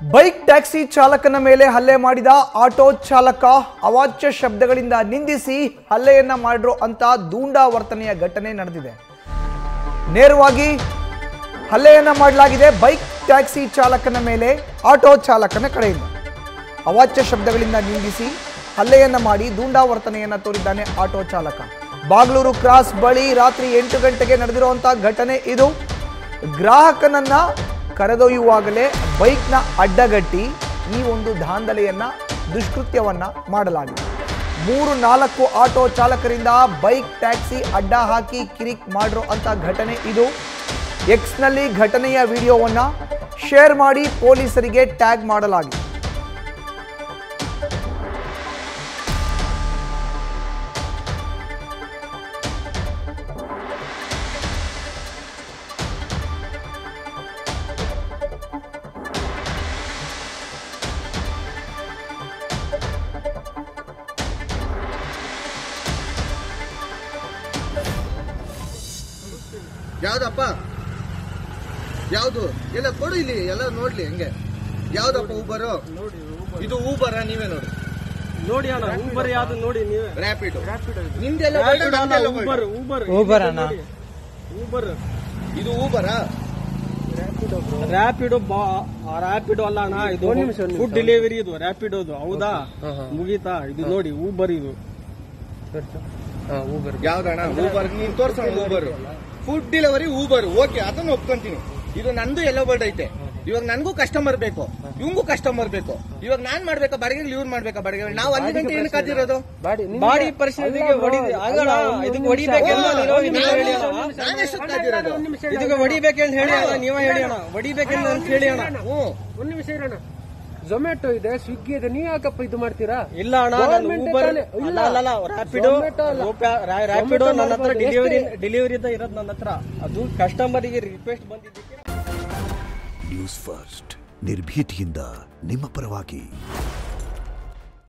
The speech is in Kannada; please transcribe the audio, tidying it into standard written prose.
ಬೈಕ್ ಟ್ಯಾಕ್ಸಿ ಚಾಲಕನ ಮೇಲೆ ಹಲ್ಲೆ ಮಾಡಿದ ಆಟೋ ಚಾಲಕ ಅವಾಚ್ಯ ಶಬ್ದಗಳಿಂದ ನಿಂದಿಸಿ ಹಲ್ಲೆಯನ್ನ ಮಾಡಿರೋ ಅಂತ ದೂಂಡಾ ವರ್ತನೆಯ ಘಟನೆ ನಡೆದಿದೆ. ನೇರವಾಗಿ ಹಲ್ಲೆಯನ್ನ ಮಾಡಲಾಗಿದೆ ಬೈಕ್ ಟ್ಯಾಕ್ಸಿ ಚಾಲಕನ ಮೇಲೆ ಆಟೋ ಚಾಲಕನ ಕಡೆಯಿಂದ. ಅವಾಚ್ಯ ಶಬ್ದಗಳಿಂದ ನಿಂದಿಸಿ ಹಲ್ಲೆಯನ್ನ ಮಾಡಿ ದೂಂಡಾ ವರ್ತನೆಯನ್ನ ತೋರಿದ್ದಾನೆ ಆಟೋ ಚಾಲಕ. ಬಾಗ್ಲೂರು ಕ್ರಾಸ್ ಬಳಿ ರಾತ್ರಿ 8 ಗಂಟೆಗೆ ನಡೆದಿರುವಂತಹ ಘಟನೆ ಇದು. ಗ್ರಾಹಕನನ್ನ ಕರೆದೊಯ್ಯುವಾಗಲೇ ಬೈಕ್ನ ಅಡ್ಡಗಟ್ಟಿ ಈ ಒಂದು ದಾಂಧಲೆಯನ್ನ ದುಷ್ಕೃತ್ಯವನ್ನ ಮಾಡಲಾಗಿದೆ. 3-4 ಆಟೋ ಚಾಲಕರಿಂದ ಬೈಕ್ ಟ್ಯಾಕ್ಸಿ ಅಡ್ಡ ಹಾಕಿ ಕಿರಿಕ್ ಮಾಡಿರೋ ಅಂತ ಘಟನೆ ಇದು. ಎಕ್ಸ್ನಲ್ಲಿ ಘಟನೆಯ ವಿಡಿಯೋವನ್ನ ಶೇರ್ ಮಾಡಿ ಪೊಲೀಸರಿಗೆ ಟ್ಯಾಗ್ ಮಾಡಲಾಗಿದೆ. ಯಾವ್ದಪ್ಪ ಯಾವ್ದು ಎಲ್ಲ ಕೊಡು ಇಲ್ಲಿ ಎಲ್ಲ ನೋಡ್ಲಿ ಹೆಂಗೆ ಯಾವ್ದಪ್ಪ ಊಬರ್ ಇದು ಊಬರ್ ನೀವೇ ನೋಡಿ ನೋಡಿ ಅಣ್ಣ ಊಬರ್ ಯಾವ್ದು ನೋಡಿ ನೀವೇ ರ್ಯಾಪಿಡ್ ನಿಮ್ದೆಲ್ಲ ಊಬರ್ ಊಬರ್ ಊಬರ್ ಅಣ್ಣ ಊಬರ್ ಇದು ಊಬರಾ ರ್ಯಾಪಿಡೋ ಅಲ್ಲ ಅಣ್ಣ ಇದು ಫುಡ್ ಡೆಲಿವರಿ ಇದು ರ್ಯಾಪಿಡೋದು ಹೌದಾ ಮುಗೀತಾ ಇದು ನೋಡಿ ಊಬರ್ ಇದು ಊಬರ್ ಯಾವ್ದಣ್ಣ ಊಬರ್ ನೀನ್ ತೋರ್ಸೋಣ Uber food delivery Uber okay ಅದನ್ನ ಒಪ್ಕೊಂತೀನಿ. ಇದು ನಂದು ಎಲ್ಲೋ ಬರ್ಡ್ ಐತೆ. ಇವಾಗ ನನ್ಗೂ ಕಸ್ಟಮರ್ ಬೇಕು ಇವಂಗೂ ಕಸ್ಟಮರ್ ಬೇಕು. ಇವಾಗ ನಾನ್ ಮಾಡ್ಬೇಕಾ ಬಾಡಿಗೆ ಇವ್ರು ಮಾಡ್ಬೇಕಾ ಬಾಡಿಗೆ ನಾವು 1 ಗಂಟೆ ಏನು ಕಾದಿರೋದು ಬಾಡಿ ಪರಿಸ್ಥಿತಿಗೆ ಇದಕ್ಕೆ ಹೊಡಿಬೇಕಂತ ಹೇಳಿ ಅಣ್ಣ ನೀವೇ ಹೇಳಿ ಅಣ್ಣ ಹೊಡಿಬೇಕಂತ ಹೇಳಿ ಅಣ್ಣ. ಒಂದ್ ನಿಮಿಷ ಇರೋಣ. ಝೊಮ್ಯಾಟೊ ಇದೆ ಸ್ವಿಗ್ಗಿ ಇದೆ ನೀವ್ ಯಾಕಪ್ಪ ಇದು ಮಾಡ್ತೀರಾ? ಇಲ್ಲ ಅಣ್ಣ ರ್ಯಾಪಿಡೋ ನನ್ನ ಹತ್ರ ಡೆಲಿವರಿ ಇರೋದು ನನ್ನ ಹತ್ರ ಅದು ಕಸ್ಟಮರಿಗೆ ರಿಕ್ವೆಸ್ಟ್ ಬಂದಿದ್ದಕ್ಕೆ. ನ್ಯೂಸ್ ಫಸ್ಟ್ ನಿರ್ಭೀತಿಯಿಂದ ನಿಮ್ಮ ಪರವಾಗಿ.